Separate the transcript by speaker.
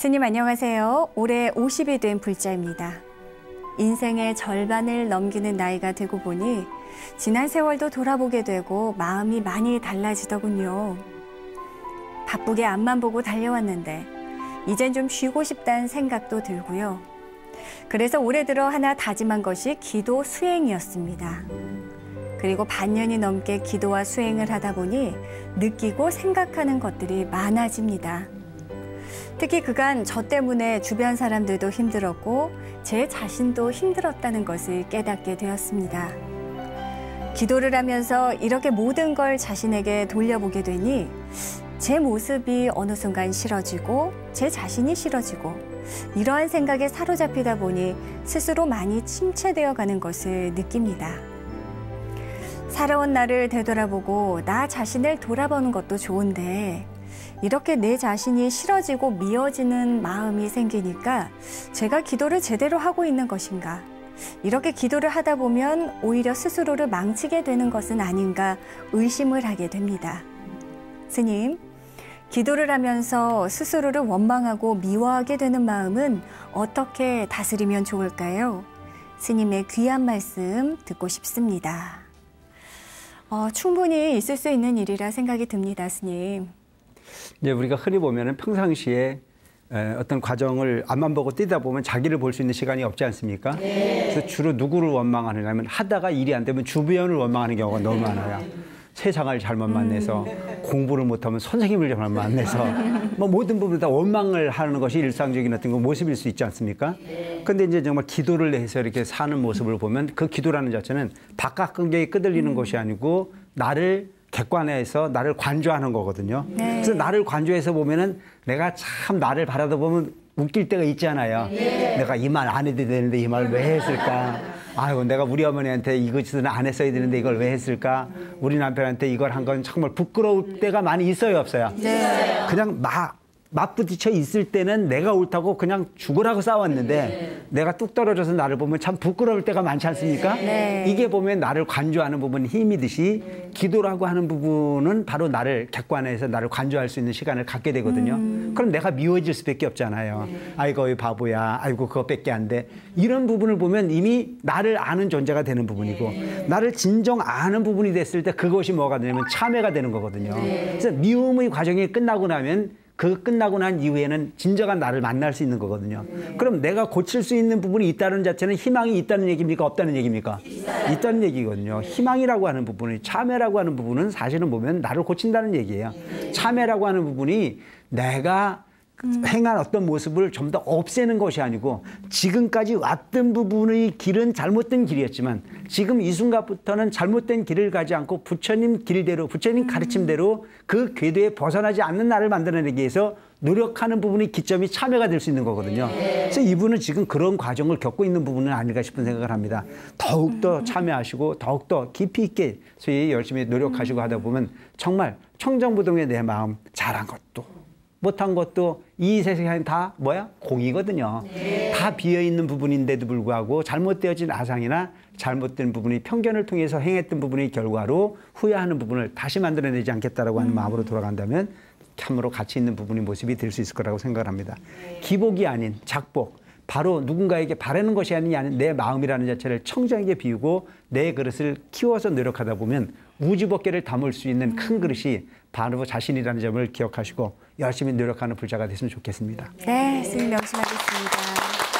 Speaker 1: 스님 안녕하세요. 올해 50이 된 불자입니다. 인생의 절반을 넘기는 나이가 되고 보니 지난 세월도 돌아보게 되고 마음이 많이 달라지더군요. 바쁘게 앞만 보고 달려왔는데 이젠 좀 쉬고 싶다는 생각도 들고요. 그래서 올해 들어 하나 다짐한 것이 기도 수행이었습니다. 그리고 반년이 넘게 기도와 수행을 하다 보니 느끼고 생각하는 것들이 많아집니다. 특히 그간 저 때문에 주변 사람들도 힘들었고 제 자신도 힘들었다는 것을 깨닫게 되었습니다. 기도를 하면서 이렇게 모든 걸 자신에게 돌려보게 되니 제 모습이 어느 순간 싫어지고 제 자신이 싫어지고 이러한 생각에 사로잡히다 보니 스스로 많이 침체되어 가는 것을 느낍니다. 살아온 나를 되돌아보고 나 자신을 돌아보는 것도 좋은데 이렇게 내 자신이 싫어지고 미워지는 마음이 생기니까 제가 기도를 제대로 하고 있는 것인가? 이렇게 기도를 하다 보면 오히려 스스로를 망치게 되는 것은 아닌가 의심을 하게 됩니다. 스님, 기도를 하면서 스스로를 원망하고 미워하게 되는 마음은 어떻게 다스리면 좋을까요? 스님의 귀한 말씀 듣고 싶습니다. 충분히 있을 수 있는 일이라 생각이 듭니다, 스님.
Speaker 2: 이제 우리가 흔히 보면은 평상시에 어떤 과정을 앞만 보고 뛰다 보면 자기를 볼 수 있는 시간이 없지 않습니까? 네. 그래서 주로 누구를 원망하느냐 하면 하다가 일이 안 되면 주변을 원망하는 경우가 너무 많아요. 세상을 잘못 만나서 공부를 못하면 선생님을 잘못 만나서 뭐 모든 부분 다 원망을 하는 것이 일상적인 어떤 모습일 수 있지 않습니까? 그런데 이제 정말 기도를 해서 이렇게 사는 모습을 보면 그 기도라는 자체는 바깥 관계에 끄들리는 것이 아니고 나를 객관해서 나를 관조하는 거거든요. 네. 그래서 나를 관조해서 보면은 내가 참 나를 바라다 보면 웃길 때가 있잖아요. 네. 내가 이 말 안 해도 되는데 이 말 왜 했을까? 아이고 내가 우리 어머니한테 이것은 안 했어야 되는데 이걸 왜 했을까? 우리 남편한테 이걸 한 건 정말 부끄러울 때가 많이 있어요, 없어요? 네. 그냥 맞부딪혀 있을 때는 내가 옳다고 그냥 죽으라고 싸웠는데 내가 뚝 떨어져서 나를 보면 참 부끄러울 때가 많지 않습니까? 네. 이게 보면 나를 관조하는 부분이 힘이듯이 기도라고 하는 부분은 바로 나를 객관해서 나를 관조할 수 있는 시간을 갖게 되거든요. 그럼 내가 미워질 수밖에 없잖아요. 아이고 이 바보야. 아이고 그것밖에 안 돼. 이런 부분을 보면 이미 나를 아는 존재가 되는 부분이고 나를 진정 아는 부분이 됐을 때 그것이 뭐가 되냐면 참회가 되는 거거든요. 그래서 미움의 과정이 끝나고 나면 그 끝나고 난 이후에는 진정한 나를 만날 수 있는 거거든요. 그럼 내가 고칠 수 있는 부분이 있다는 자체는 희망이 있다는 얘기입니까? 없다는 얘기입니까? 있다는 얘기거든요. 희망이라고 하는 부분이 참회라고 하는 부분은 사실은 보면 나를 고친다는 얘기예요. 참회라고 하는 부분이 내가 행한 어떤 모습을 좀 더 없애는 것이 아니고 지금까지 왔던 부분의 길은 잘못된 길이었지만 지금 이 순간부터는 잘못된 길을 가지 않고 부처님 길대로 부처님 가르침대로 그 궤도에 벗어나지 않는 나를 만들어내기 위해서 노력하는 부분이 기점이 참여가 될 수 있는 거거든요. 그래서 이분은 지금 그런 과정을 겪고 있는 부분은 아닐까 싶은 생각을 합니다. 더욱더 참여하시고 더욱더 깊이 있게 소위 열심히 노력하시고 하다 보면 정말 청정부동의 내 마음 잘한 것도 못한 것도 이 세상에 다 뭐야? 공이거든요. 네. 다 비어있는 부분인데도 불구하고 잘못되어진 아상이나 잘못된 부분이 편견을 통해서 행했던 부분의 결과로 후회하는 부분을 다시 만들어내지 않겠다라고 하는 마음으로 돌아간다면 참으로 가치 있는 부분이 모습이 될 수 있을 거라고 생각을 합니다. 네. 기복이 아닌 작복, 바로 누군가에게 바라는 것이 아닌 내 마음이라는 자체를 청정하게 비우고 내 그릇을 키워서 노력하다 보면 우주법계를 담을 수 있는 큰 그릇이 바로 자신이라는 점을 기억하시고 열심히 노력하는 불자가 됐으면 좋겠습니다.
Speaker 1: 네, 스님 명심하겠습니다.